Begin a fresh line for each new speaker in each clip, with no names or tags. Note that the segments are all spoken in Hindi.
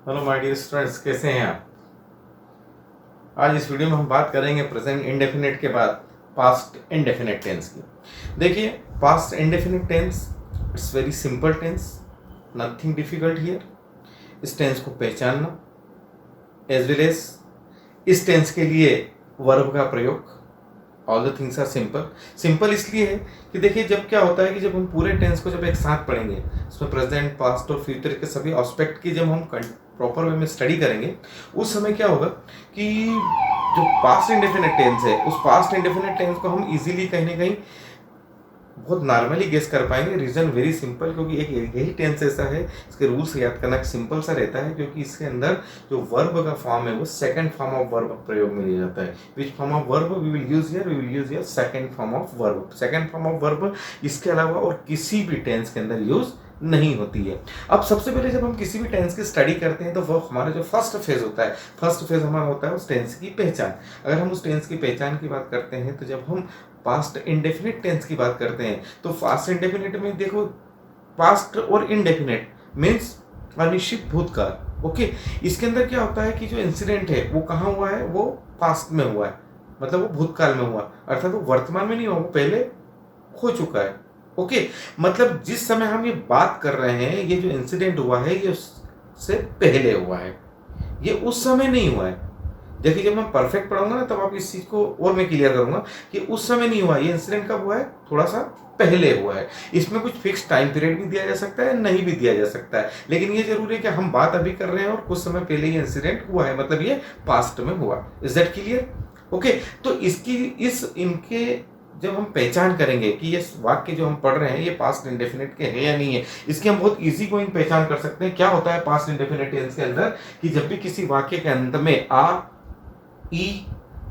हेलो माय डियर स्टूडेंट्स, कैसे हैं आप। आज इस वीडियो में हम बात करेंगे प्रेजेंट इंडेफिनिट के बाद पास्ट इंडेफिनिट टेंस की। देखिए, past indefinite tense it's very simple tense, nothing difficult here. इस टेंस को पहचानना एज वेल एज इस टेंस के लिए वर्ब का प्रयोग, all the things are simple. Simple इसलिए है कि देखिए, जब क्या होता है कि जब हम पूरे टेंस को जब एक साथ पढ़ेंगे, उसमें प्रेजेंट, पास्ट और फ्यूचर के सभी एस्पेक्ट की जब हम प्रॉपर वे में स्टडी करेंगे, उस समय क्या होगा कि जो पास्ट इंडेफिनिट टेंस है, उस पास्ट इंडेफिनिट टेंस को हम इजीली कहीं ना कहीं बहुत नॉर्मली गेस कर पाएंगे। रीजन वेरी सिंपल, क्योंकि एक यही टेंस ऐसा है, इसके रूल्स याद करना सिंपल सा रहता है, क्योंकि इसके अंदर जो वर्ब का फॉर्म है वो सेकंड फॉर्म ऑफ वर्ब प्रयोग में लिया जाता है। Which form of verb we will use here? We will use here second form of verb. Second form of verb इसके अलावा और किसी भी टेंस के अंदर यूज नहीं होती है। अब सबसे पहले जब हम किसी भी टेंस की स्टडी करते हैं तो वो हमारा जो फर्स्ट फेज होता है, फर्स्ट फेज हमारा होता है उस टेंस की पहचान। अगर हम उस टेंस की पहचान की बात करते हैं तो जब हम पास्ट इंडेफिनिट टेंस की बात करते हैं तो पास्ट इंडेफिनिट में देखो, पास्ट और इंडेफिनिट मीन्स अनिश्चित भूतकाल। ओके, इसके अंदर क्या होता है कि जो इंसिडेंट है वो कहाँ हुआ है? वो पास्ट में हुआ है, मतलब वो भूतकाल में हुआ, अर्थात वो वर्तमान में नहीं हुआ, वो पहले हो चुका है। ओके, मतलब जिस समय हम ये बात कर रहे हैं, ये जो इंसिडेंट हुआ है ये उससे पहले हुआ है, ये उस समय नहीं हुआ है। देखिए, जब मैं परफेक्ट पढ़ाऊंगा ना तब आप इस चीज को और मैं क्लियर करूंगा कि उस समय नहीं हुआ, ये इंसिडेंट कब हुआ है? थोड़ा सा पहले हुआ है। इसमें कुछ फिक्स टाइम पीरियड भी दिया जा सकता है, नहीं भी दिया जा सकता है, लेकिन ये जरूरी है कि हम बात अभी कर रहे हैं और कुछ समय पहले ये इंसिडेंट हुआ है, मतलब ये पास्ट में हुआ। Is that clear? ओके, तो इनके जब हम पहचान करेंगे कि ये वाक्य जो हम पढ़ रहे हैं ये पास्ट इंडेफिनिट के हैं या नहीं है, इसकी हम बहुत इजी गोइंग पहचान कर सकते हैं। क्या होता है पास्ट इंडेफिनिट टेंस के अंदर कि जब भी किसी वाक्य के अंत में आ, ई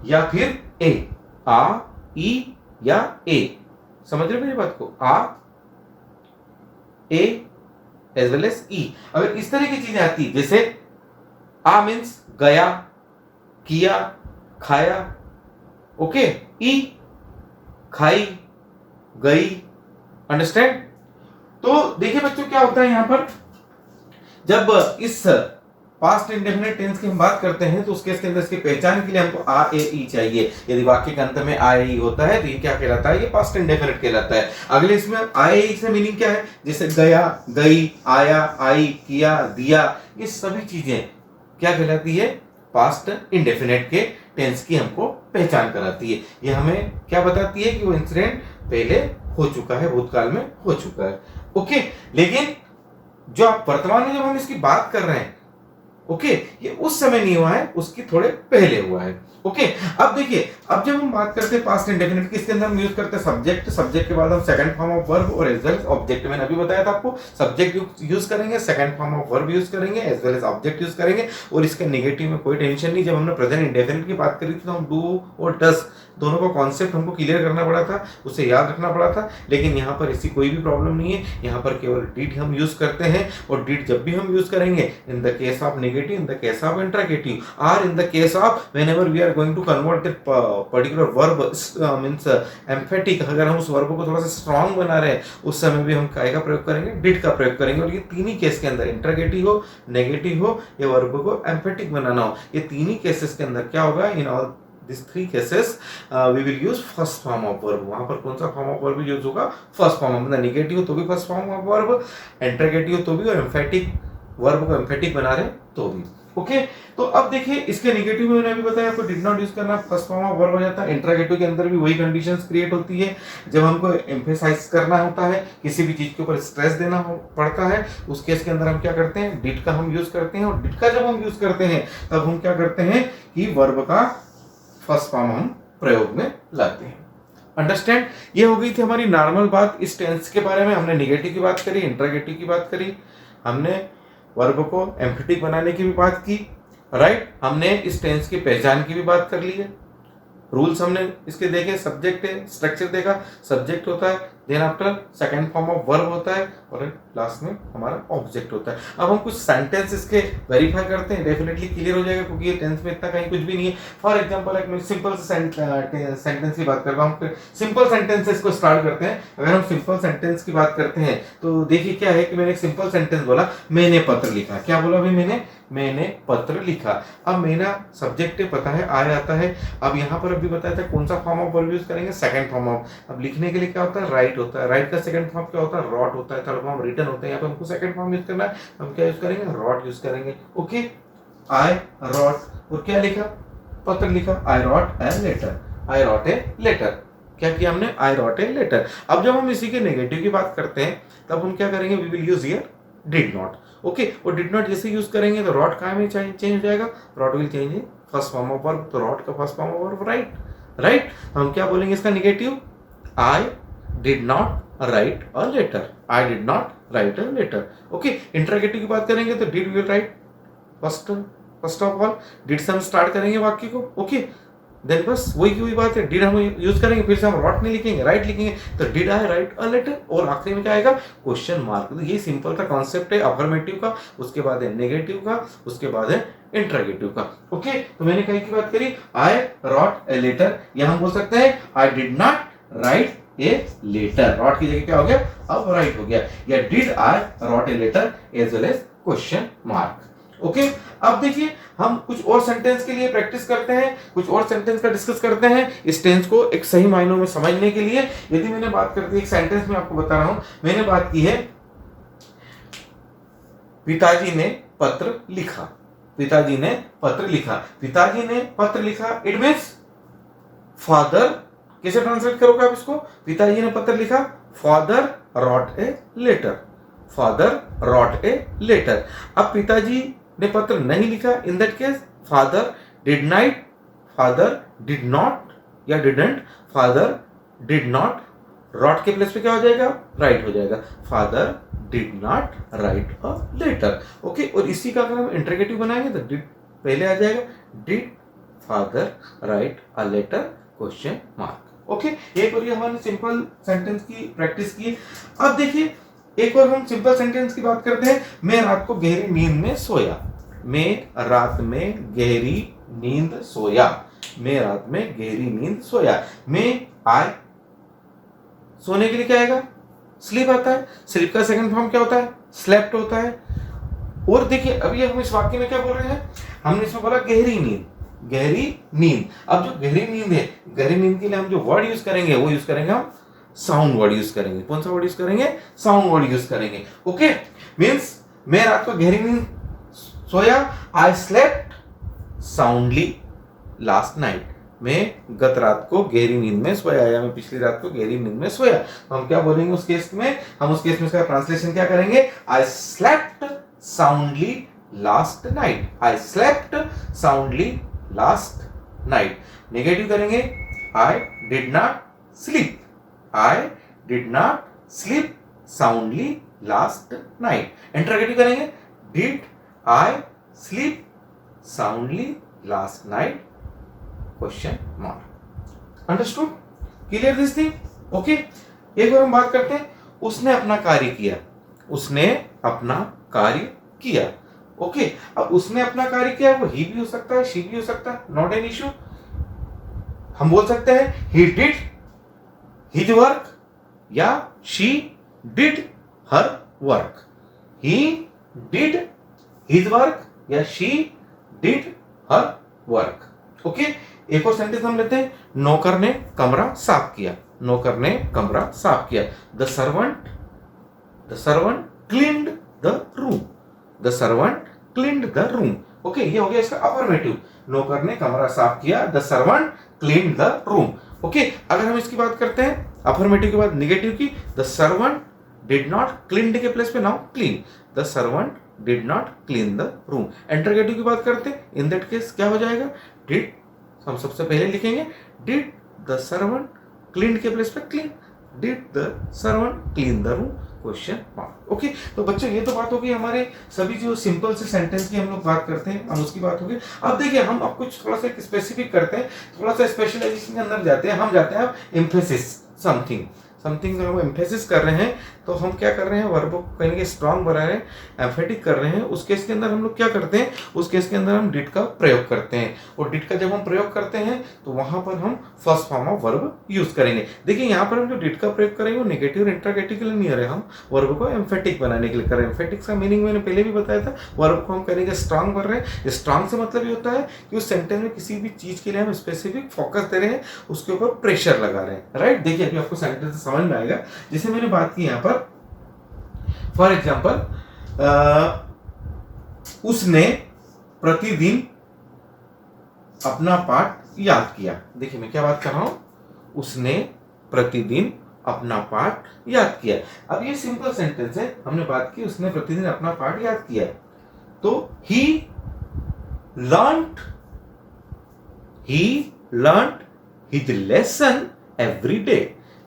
या फिर ए, आ, ई या ए, समझ रहे हो मेरी बात को? आ, ए एज वेल एज ई, अगर इस तरह की चीजें आती, जैसे आ मीन्स गया, किया, खाया, ओके, ई खाई, गई, अंडरस्टैंड? तो देखिए बच्चों, क्या होता है यहां पर, जब इस पास्ट इंडेफिनिट टेंस की हम बात करते हैं तो उस केस के अंदर इसकी पहचान के लिए हमको आ, ए, ई चाहिए। यदि वाक्य के अंत में आ, ए, ई होता है तो ये क्या कहलाता है? ये पास्ट इंडेफिनिट कहलाता है। अगले इसमें आ, ए, ई से मीनिंग क्या है? जैसे गया, गई, आया, आई, किया, दिया, ये सभी चीजें क्या कहलाती है? पास्ट इंडेफिनिट के टेंस की हमको पहचान कराती है। ये हमें क्या बताती है कि वो इंसिडेंट पहले हो चुका है, भूतकाल में हो चुका है। ओके, लेकिन जो आप वर्तमान में जब हम इसकी बात कर रहे हैं, ओके, ये उस समय नहीं हुआ है, उसकी थोड़े पहले हुआ है। ओके, अब देखिए, अब जब हम बात करते हैं पास्ट इंडेफिनिट की, इसके अंदर हम यूज करते हैं सब्जेक्ट, सब्जेक्ट के बाद हम सेकंड फॉर्म ऑफ वर्ब और एज वेल एज ऑब्जेक्ट। मैंने अभी बताया था आपको, सब्जेक्ट यूज करेंगे, second form of verb use करेंगे, as well as object use करेंगे। और इसके नेगेटिव में कोई टेंशन नहीं। जब हमने प्रेजेंट इंडेफिनिट की बात करी थी तो हम डू और डस दोनों का कॉन्सेप्ट हमको क्लियर करना पड़ा था, उसे याद रखना पड़ा था, लेकिन यहाँ पर ऐसी कोई भी प्रॉब्लम नहीं है। यहाँ पर केवल डिड हम यूज करते हैं, और डिड जब भी हम यूज करेंगे in the case of negative, in the case of interrogative, और in the case of whenever we are going to convert that particular verb means emphatic, अगर हम उस वर्ब को थोड़ा सा स्ट्रांग बना रहे हैं उस समय भी हम काय का प्रयोग करेंगे? डिड का प्रयोग करेंगे। और ये तीन ही केस के अंदर, इंट्रोगेटिव हो, नेगेटिव हो या वर्ब को एम्फेटिक बनाना हो, ये तीन ही केसेस के अंदर क्या होगा? In all these three cases we will use first form of verb। वहां पर कौन सा फॉर्म ऑफ वर्ब यूज होगा? First form. मतलब नेगेटिव तो भी first form of verb, interrogative तो भी, और एम्फेटिक वर्ब को एम्फेटिक बना रहे तो भी। ओके, तो अब देखिए, इसके नेगेटिव में मैंने अभी बताया आपको, डिड नॉट यूज करना, फर्स्ट फॉर्म ऑफ वर्ब हो जाता है। इंट्रोगेटिव के अंदर भी वही कंडीशंस क्रिएट होती है, जब हमको एम्फेसाइज करना होता है, किसी भी चीज के ऊपर स्ट्रेस देना पड़ता है, उस केस के अंदर हम क्या करते हैं? डिड का हम यूज करते हैं। और डिड का जब हम यूज करते हैं तब हम क्या करते हैं कि वर्ब का फर्स्ट फॉर्म हम प्रयोग में लाते हैं। अंडरस्टैंड? ये हो गई थी हमारी नॉर्मल बात इस टेंस के बारे में। हमने नेगेटिव की बात करी, इंट्रोगेटिव की बात करी, हमने वर्ब को एम्फेटिक बनाने की भी बात की, राइट? हमने इस टेंस की पहचान की भी बात कर ली है। रूल्स हमने इसके देखे, सब्जेक्ट है, स्ट्रक्चर देखा, सब्जेक्ट होता है, then after second form of verb होता है, और लास्ट में हमारा ऑब्जेक्ट होता है। अब हम कुछ सेंटेंस इसके वेरीफाई करते हैं, डेफिनेटली क्लियर हो जाएगा, क्योंकि ये टेंस में इतना कहीं कुछ भी नहीं है। फॉर एग्जांपल, एक मैं सिंपल सेंटेंस की बात कर रहा हूँ, सिंपल सेंटेंसेस को स्टार्ट करते हैं। अगर हम सिंपल सेंटेंस की बात करते हैं तो देखिए क्या है कि मैंने एक सिंपल सेंटेंस बोला, मैंने पत्र लिखा। क्या बोला भाई? मैंने मैंने पत्र लिखा। अब मेरा सब्जेक्ट पता है, आई आता है। अब यहाँ पर अभी बताया था कौन सा फॉर्म ऑफ वर्ब यूज करेंगे, सेकंड फॉर्म ऑफ। अब लिखने के लिए क्या होता है, राइट होता है। राइट का सेकंड फॉर्म क्या होता है, रॉट होता है। थर्ड फॉर्म रिटन होता है। यहाँ पे हमको सेकंड फॉर्म यूज करना है, हम क्या यूज करेंगे, रॉट यूज करेंगे। ओके, आई रॉट, और क्या लिखा, पत्र लिखा, I wrote a letter. I wrote a letter, क्या किया हमने, आई रॉट ए लेटर। अब जब हम इसी के नेगेटिव की बात करते हैं तब हम क्या करेंगे, we will use here did not. Okay, और डिड नॉट जैसे यूज करेंगे तो रॉट कहाँ में चेंज हो जाएगा, wrote will change in first form of verb. तो रॉट का first form of verb right. Right, हम क्या बोलेंगे इसका negative, I did not write a letter. I did not write a letter. Okay, interrogative की बात करेंगे तो did will write first of all. Did से हम स्टार्ट करेंगे वाक्य को। ओके, देन बस वही की वही बात है, डिड हम यूज करेंगे, फिर से हम रॉट नहीं लिखेंगे, राइट लिखेंगे। तो did I write a letter, और आखिरी में क्या आएगा, क्वेश्चन मार्क। तो ये सिंपल सा कॉन्सेप्ट है अफर्मेटिव का, उसके बाद है नेगेटिव का, उसके बाद है इंटरोगेटिव का। ओके, तो मैंने कहीं की बात करी, आई रॉट ए लेटर, या हम बोल सकते हैं I did not write a letter. Wrote की जगह क्या हो गया, अब राइट हो गया। या did I wrote a letter as well as question mark. Okay, अब देखिए हम कुछ और सेंटेंस के लिए प्रैक्टिस करते हैं, कुछ और सेंटेंस का डिस्कस करते हैं इस टेंस को एक सही मायनों में समझने के लिए। यदि मैंने बात करती है, एक सेंटेंस में आपको बता रहा हूं, मैंने बात की है पिताजी ने पत्र लिखा। पिताजी ने पत्र लिखा, पिताजी ने पत्र लिखा, इट मींस फादर। कैसे ट्रांसलेट करोगे आप इसको, पिताजी ने पत्र लिखा, father wrote a letter. Father wrote a letter. अब पिताजी ने पत्र नहीं लिखा, in that case father did not, father did not या didn't, father did not, wrote के प्लेस पे क्या हो जाएगा, राइट हो जाएगा। Father did not write a letter. Okay, और इसी का अगर हम इंटरोगेटिव बनाएंगे तो डिड पहले आ जाएगा, did father write a letter question mark. Okay, एक और ये हमारे सिंपल सेंटेंस की प्रैक्टिस की। अब देखिए एक और हम सिंपल सेंटेंस की बात करते हैं, मैं रात को गहरी नींद में सोया। मैं रात में गहरी नींद सोया। मैं रात में गहरी नींद सोया। मैं आए, सोने के लिए क्या आएगा, स्लीप आता है। स्लीप का सेकंड फॉर्म क्या होता है, स्लेप्ट होता है। और देखिए अभी हम इस वाक्य में क्या बोल रहे हैं, हमने इसमें बोला गहरी नींद, गहरी नींद। अब जो गहरी नींद है, गहरी नींद के लिए हम जो वर्ड यूज करेंगे वो यूज करेंगे हम साउंड वर्ड यूज करेंगे। कौन सा वर्ड यूज करेंगे, साउंड वर्ड यूज करेंगे। ओके, मींस मैं रात को गहरी नींद सोया, I slept soundly last night. मैं गत रात को गहरी नींद में सोया, या मैं पिछली रात को गहरी नींद में सोया। तो हम क्या बोलेंगे उस केस में, हम उस केस में इसका ट्रांसलेशन क्या करेंगे, I slept soundly last night. I slept soundly last night. Negative करेंगे, I did not sleep. I did not sleep soundly last night. Interrogative करेंगे, did I sleep soundly last night question mark. Understood, clear this thing. Okay, एक बार हम बात करते हैं, उसने अपना कार्य किया। उसने अपना कार्य किया। ओके, अब उसने अपना कार्य किया, वो ही भी हो सकता है, शी भी हो सकता है, नॉट एन इश्यू। हम बोल सकते हैं ही डिड हिज वर्क, या she did her work. He did his work या she did her work. Okay, एक और सेंटेंस हम लेते हैं, नौकर ने कमरा साफ किया। नौकर ने कमरा साफ किया। The servant cleaned the room. The servant cleaned the room. Okay, ये हो गया इसका अफर्मेटिव। नौकर ने कमरा साफ किया, the servant cleaned the room. Okay, अगर हम इसकी बात करते हैं अफर्मेटिव के बाद नेगेटिव की, the servant did not, cleaned के प्लेस पे now clean, the servant did not clean the room. Interrogative की बात करते हैं, इन दैट केस क्या हो जाएगा, डिड हम सबसे पहले लिखेंगे, डिड द सर्वेंट, क्लीन के प्लेस पे clean, did the servant clean the room question mark. Okay, तो बच्चों ये तो बात होगी हमारे सभी जो सिंपल से सेंटेंस की हम लोग बात करते हैं, हम उसकी बात होगी। अब देखिए हम अब कुछ थोड़ा सा स्पेसिफिक करते हैं, थोड़ा सा स्पेशलाइजेशन के अंदर जाते हैं। हम जाते हैं एम्फेसिस समथिंग, समथिंग हम एम्फेसिस कर रहे हैं तो हम क्या कर रहे हैं, वर्ब को कहेंगे स्ट्रांग बना रहे हैं, एम्फेटिक कर रहे हैं, उस केस के अंदर हम लोग क्या करते हैं, उस केस के अंदर हम डिड का प्रयोग करते हैं। और डिड का जब हम प्रयोग करते हैं तो वहां पर हम first form of verb use करेंगे। देखिए यहाँ पर हम जो डिड का प्रयोग करेंगे वो नेगेटिव और इंटरोगेटिव के लिए नहीं आ रहे, हम वर्ब को एम्फेटिक बनाने के लिए कर रहे हैं। एम्फेटिक का मीनिंग मैंने पहले भी बताया था, वर्ब को हम करेंगे स्ट्रांग कर रहे हैं। स्ट्रांग से मतलब ये होता है कि उस सेंटेंस में किसी भी चीज के लिए हम स्पेसिफिक फोकस दे रहे हैं, उसके ऊपर प्रेशर लगा रहे हैं, राइट। देखिए अभी आपको सेंटेंस समझ में आएगा। जैसे मैंने बात की यहाँ पर, फॉर एग्जाम्पल, उसने प्रतिदिन अपना पाठ याद किया। देखिए मैं क्या बात कर रहा हूं, उसने प्रतिदिन अपना पाठ याद किया। अब ये सिंपल सेंटेंस है, हमने बात की उसने प्रतिदिन अपना पाठ याद किया, तो ही learned his lesson every day.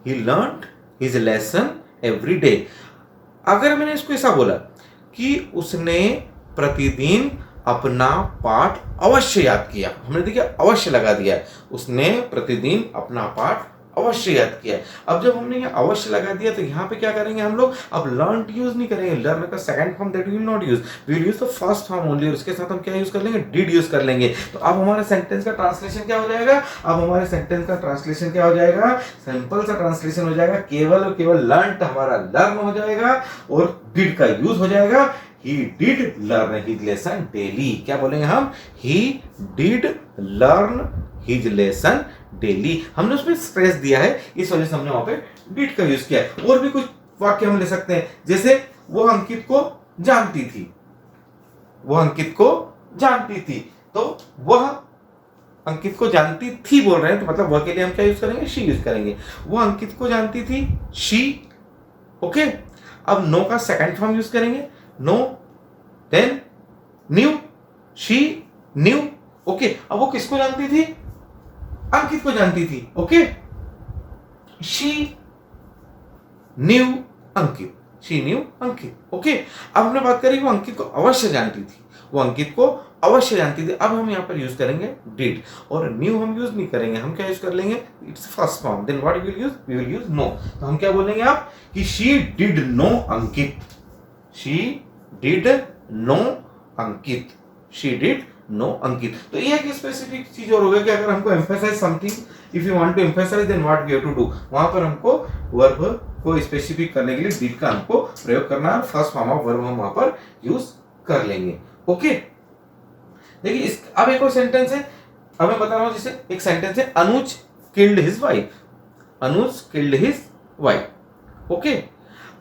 He learned his lesson every day. अगर मैंने इसको ऐसा बोला कि उसने प्रतिदिन अपना पाठ अवश्य याद किया, हमने देखिए अवश्य लगा दिया है, उसने प्रतिदिन अपना पाठ अवश्य याद किया। अब जब हमने ये अवश्य लगा दिया तो यहाँ पे क्या करेंगे हम लोग, अब लर्न यूज नहीं करेंगे, लर्न का second form that we will not use, we will use the first form only, और उसके साथ हम क्या यूज कर लेंगे, डिड यूज कर लेंगे। तो अब हमारे सेंटेंस का ट्रांसलेशन क्या हो जाएगा, अब हमारे सेंटेंस का ट्रांसलेशन क्या हो जाएगा, सिंपल सा ट्रांसलेशन हो जाएगा, केवल और केवल लर्न हमारा लर्न हो जाएगा और डिड का यूज हो जाएगा। He did learn his lesson daily. क्या बोलेंगे हम, He did learn his lesson daily. हमने उसमें स्ट्रेस दिया है, इस वजह से हमने वहां पे did का यूज किया है। और भी कुछ वाक्य हम ले सकते हैं, जैसे वो अंकित को जानती थी, वो अंकित को जानती थी, तो वह अंकित को जानती थी बोल रहे हैं, तो मतलब वह के लिए हम क्या यूज करेंगे, शी यूज करेंगे। वो अंकित को जानती थी, शी, ओके। अब नो का सेकंड फॉर्म यूज करेंगे, know, then knew, she knew, okay. अब वो किसको जानती थी, अंकित को जानती थी, okay. She knew Ankit, she knew Ankit, okay. अब हमने बात करी वो अंकित को अवश्य जानती थी, वो अंकित को अवश्य जानती थी। अब हम यहाँ पर यूज करेंगे डिड, और न्यू हम यूज नहीं करेंगे, हम क्या यूज कर लेंगे, its first form, then what we will use, we will use no. तो हम क्या बोलेंगे आप कि she did no Ankit, she did no Ankit, she did no Ankit. तो ये एक स्पेसिफिक चीज और होगा कि अगर हमको emphasise something, if you want to emphasise then what we have to do, वहां पर हमको वर्ब को स्पेसिफिक करने के लिए डिड का हमको प्रयोग करना है, फर्स्ट फॉर्म ऑफ वर्ब हम वहां पर यूज कर लेंगे, ओके। देखिए इस अब एक और सेंटेंस है, अब मैं बता रहा हूं, जैसे एक सेंटेंस है, Anuj killed his wife, Anuj killed his wife, okay.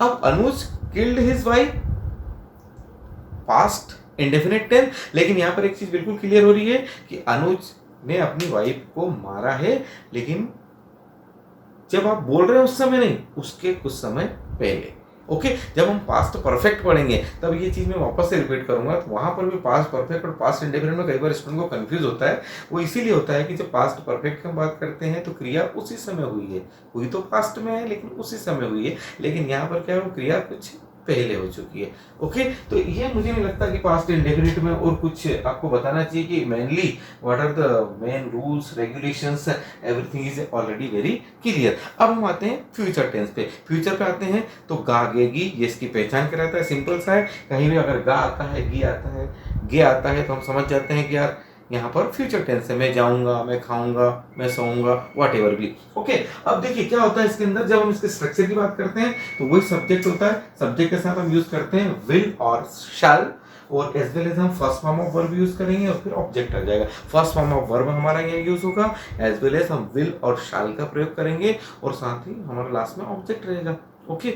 अब Anuj killed his wife past indefinite tense, लेकिन यहां पर एक चीज बिल्कुल क्लियर हो रही है कि अनुज ने अपनी वाइफ को मारा है, लेकिन जब आप बोल रहे हैं उस समय नहीं, उसके कुछ समय पहले, ओके। जब हम पास्ट परफेक्ट पढ़ेंगे तब ये चीज मैं वापस से रिपीट करूंगा, तो वहां पर भी पास्ट परफेक्ट और पास्ट इंडेफिनिट में कई बार स्टूडेंट को कंफ्यूज होता है। वो इसीलिए होता है कि जब पास्ट परफेक्ट की बात करते हैं तो क्रिया उसी समय हुई है, हुई तो पास्ट में है लेकिन उसी समय हुई है, लेकिन यहाँ पर क्या है, वो क्रिया कुछ पहले हो चुकी है, ओके। तो ये मुझे नहीं लगता कि पास्ट इंडेफिनिट में और कुछ आपको बताना चाहिए कि mainly what are the main rules regulations, everything is already very clear. अब हम आते हैं फ्यूचर टेंस पे। फ्यूचर पे आते हैं तो गागेगी, ये इसकी पहचान कराता है, सिंपल सा है। कहीं भी अगर गा आता है, गी आता है, गे आता है, तो हम समझ जाते हैं कि यार यहाँ पर फ्यूचर टेंस है, मैं जाऊंगा, मैं खाऊंगा, मैं सोऊंगा, व्हाट एवर भी, ओके। अब देखिए क्या होता है इसके अंदर, जब हम इसके स्ट्रक्चर की बात करते हैं तो वही सब्जेक्ट होता है, सब्जेक्ट के साथ हम यूज करते हैं विल और शैल, और एज वेल एज हम first form of verb use करेंगे और फिर ऑब्जेक्ट आ जाएगा। फर्स्ट फॉर्म ऑफ वर्ब हमारा यहाँ यूज होगा, एज वेल एज हम विल और शैल का प्रयोग करेंगे, और साथ ही हमारा लास्ट में ऑब्जेक्ट रहेगा, ओके।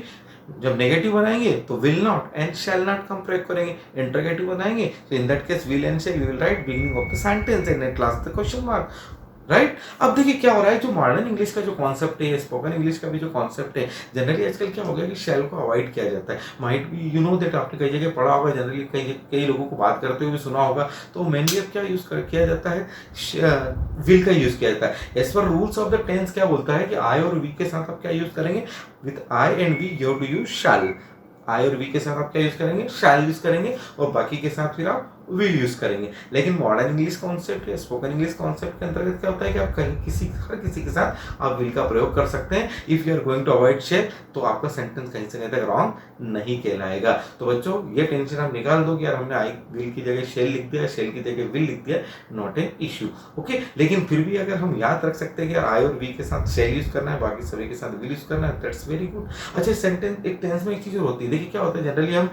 जब नेगेटिव बनाएंगे तो will not and shall not का प्रयोग करेंगे, इंटरोगेटिव बनाएंगे तो in that case will and shall we will write beginning of the sentence and at last the question mark, right. अब देखिए क्या हो रहा है, जो मॉडर्न इंग्लिश का जो कॉन्सेप्ट है, स्पोकन इंग्लिश का भी जो कॉन्सेप्ट है, जनरली आजकल क्या हो गया कि शैल को अवॉइड किया जाता है। Might be you know that, आपने कई जगह पढ़ा होगा, जनरली कई लोगों को बात करते हुए सुना होगा, तो मेनली अब क्या यूज किया जाता है, विल का यूज किया जाता है। As per rules of the tense क्या बोलता है कि आई और वी के साथ आप क्या यूज करेंगे, with I and we you have to use shall, I और वी के साथ आप क्या यूज करेंगे, शैल यूज करेंगे, और बाकी के साथ फिर आप विल यूज करेंगे। लेकिन मॉडर्न इंग्लिश कॉन्सेप्ट या स्पोकन इंग्लिश कॉन्सेप्ट के अंतर्गत क्या होता है कि आप कहीं हर किसी के साथ आप विल का प्रयोग कर सकते हैं। If you are going to avoid shall, तो आपका सेंटेंस कहीं से कहीं तक रॉन्ग नहीं कहलाएगा। तो बच्चों ये टेंशन आप निकाल दो कि यार हमने आई विल की जगह शेल लिख दिया, शेल की जगह विल लिख दिया, नॉट ए इश्यू। ओके, लेकिन फिर भी अगर हम याद रख सकते हैं कि यार आई और वी के साथ शेल यूज करना है, बाकी सभी के साथ विल यूज करना है, दैट्स वेरी गुड। अच्छा, सेंटेंस एक टेंस में एक चीज और होती है, देखिए क्या होता है, जनरली हम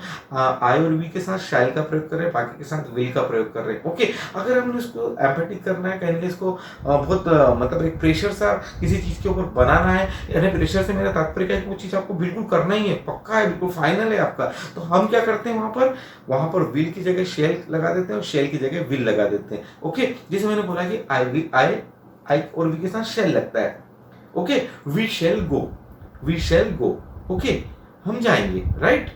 आई और वी के साथ शैल का प्रयोग कर रहे हैं, बाकी के साथ विल का प्रयोग कर रहे हैं। ओके, अगर हमने इसको एम्पैथिक करना है, कहेंगे इसको बहुत मतलब एक प्रेशर सा किसी चीज के ऊपर बनाना है, यानी प्रेशर से मेरा तात्पर्य है कि वो चीज आपको बिल्कुल करना ही है, पक्का है, बिल्कुल फाइनल है आपका, तो हम क्या करते हैं वहां पर विल की जगह शेल लगा देते हैं और शेल की जगह विल लगा देते हैं। ओके, जैसे मैंने बोला कि आई और वी के साथ शेल लगता है। Okay, we shall go, okay, हम जाएंगे, राइट।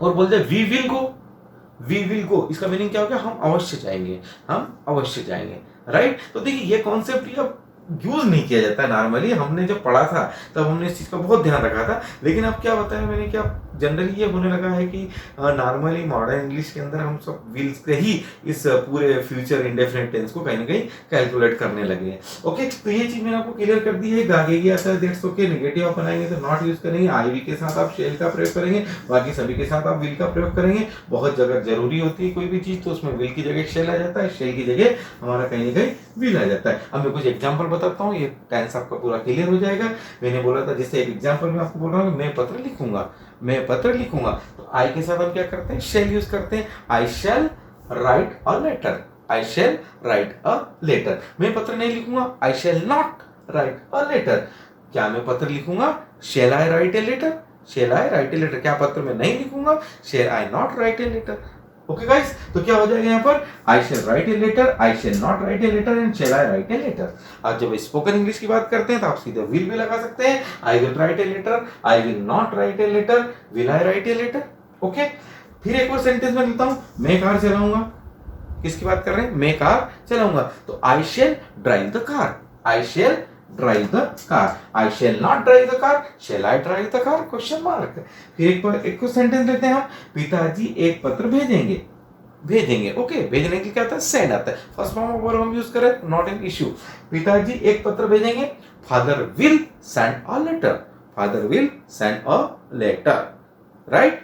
और बोलते हैं वी विल गो, इसका मीनिंग क्या हो गया, हम अवश्य जाएंगे, राइट। तो देखिए ये कॉन्सेप्ट अब यूज नहीं किया जाता है नॉर्मली, हमने जब पढ़ा था तब हमने इस चीज का बहुत ध्यान रखा था, लेकिन अब क्या बताया मैंने कि अब जनरली ये होने लगा है कि नॉर्मली मॉडर्न इंग्लिश के अंदर हम सब विल्स पे ही इस पूरे फ्यूचर इंडेफिनिट टेंस को कहीं ना कहीं कैलकुलेट करने लगे हैं। ओके, तो ये चीज मैंने आपको क्लियर कर दी है। आगे की आता है दैट्स ओके, नेगेटिव आप बनाएंगे तो नॉट यूज करेंगे, आई वी के साथ आप शेल का प्रयोग करेंगे, बाकी सभी के साथ आप विल का प्रयोग करेंगे। बहुत जगह जरूरी होती है कोई भी चीज तो उसमें विल की जगह शेल आ जाता है, शेल की जगह हमारा कहीं ना कहीं विल आ जाता है। अब मैं कुछ एग्जाम्पल बताता हूँ, ये टेंस आपका पूरा क्लियर हो जाएगा। मैंने बोला था जैसे एक एग्जाम्पल में आपको बोल रहा हूँ, मैं पत्र लिखूंगा, तो आई के साथ हम क्या करते हैं, शेल यूज करते हैं। I shall write a letter, मैं पत्र नहीं लिखूंगा, I shall not write a letter. क्या मैं पत्र लिखूंगा, shall I write a letter, क्या पत्र में नहीं लिखूंगा, shall I not write a letter. Okay guys, तो क्या हो जाएगा यहाँ पर, I shall write a letter, I shall not write a letter and shall I write a letter. आज जब स्पोकन इंग्लिश की बात करते हैं तो आप सीधे विल भी लगा सकते हैं, I will write a letter, I will not write a letter, will I write a letter. Okay, फिर एक और सेंटेंस में लिखता हूं, मैं कार चलाऊंगा। किसकी बात कर रहे हैं, मैं कार चलाऊंगा, तो I shall drive the car, I shall drive the car, I shall not drive the car, shall I drive the car, question mark. फिर एक को सेंटेंस लेते हैं हम, पिताजी एक पत्र भेजेंगे। ओके, भेजने की क्या आता है, सेंड आता है। फर्स्ट फॉर्म ऑफ वर्ब हम यूज करें, नॉट एन इश्यू। पिताजी एक पत्र भेजेंगे, father will send a letter, right.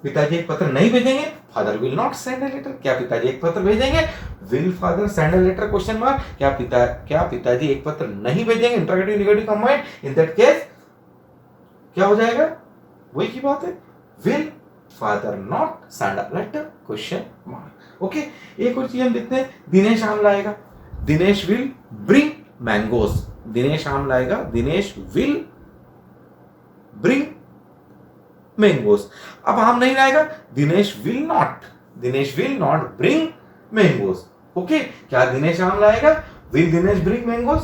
पिताजी एक पत्र नहीं भेजेंगे, father will not send a letter. क्या पिताजी एक पत्र भेजेंगे, will father send a letter, question mark. क्या पिताजी एक पत्र नहीं भेजेंगे, interrogative negative combined, in that case क्या हो जाएगा, वही की बात है, will father not send a letter, question mark. Okay, एक और चीज हम देखते हैं, दिनेश आम लाएगा, Dinesh will bring mangoes, Dinesh आम लाएगा, दिनेश विल ब्रिंग मैंगोज। अब आम नहीं लाएगा, Dinesh will not bring mangoes. Okay, क्या दिनेश आम लाएगा, विल दिनेश ब्रिंग मैंगोज।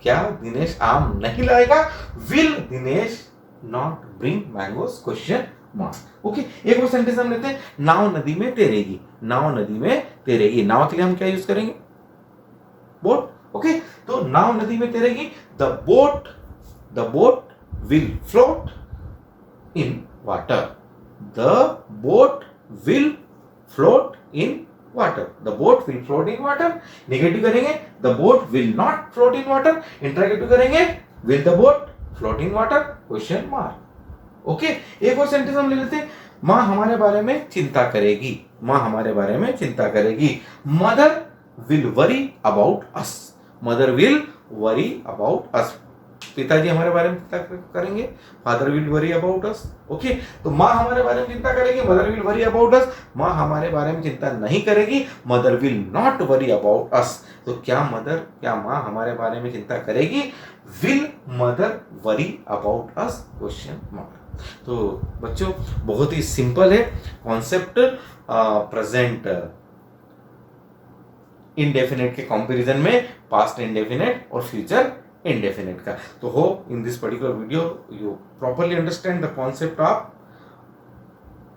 क्या दिनेश आम नहीं लाएगा, will Dinesh not bring mangoes, question mark. Okay, एक और सेंटेंस हम लेते हैं, नाव नदी में तैरेगी, नाव के लिए हम क्या यूज करेंगे, बोट। ओके, तो नाव नदी में तैरेगी, the boat will float in water, the boat will float in water. Negative करेंगे, the boat will not float in water. Interrogative करेंगे, will the boat float in water, question mark. Okay, एक और सेंटेंस हम ले लेते हैं, माँ हमारे बारे में चिंता करेगी, mother will worry about us, पिताजी हमारे बारे में चिंता करेंगे, father will worry about us. Okay, तो माँ हमारे बारे में चिंता करेगी, mother will worry about us. माँ हमारे बारे में चिंता नहीं करेगी, mother will not worry about us. तो क्या माँ हमारे बारे में चिंता करेगी, will mother worry about us, question mark. तो बच्चों बहुत ही सिंपल है कॉन्सेप्ट प्रेजेंट इंडेफिनिट के कंपैरिजन में पास्ट इंडेफिनिट और फ्यूचर indefinite का। तो hope in this particular video you properly understand the concept of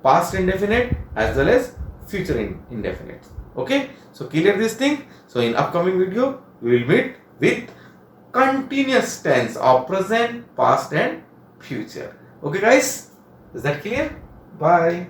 past indefinite as well as future indefinite. Okay, so clear this thing. So in upcoming video we will meet with continuous tense of present, past and future. Okay guys, is that clear? Bye.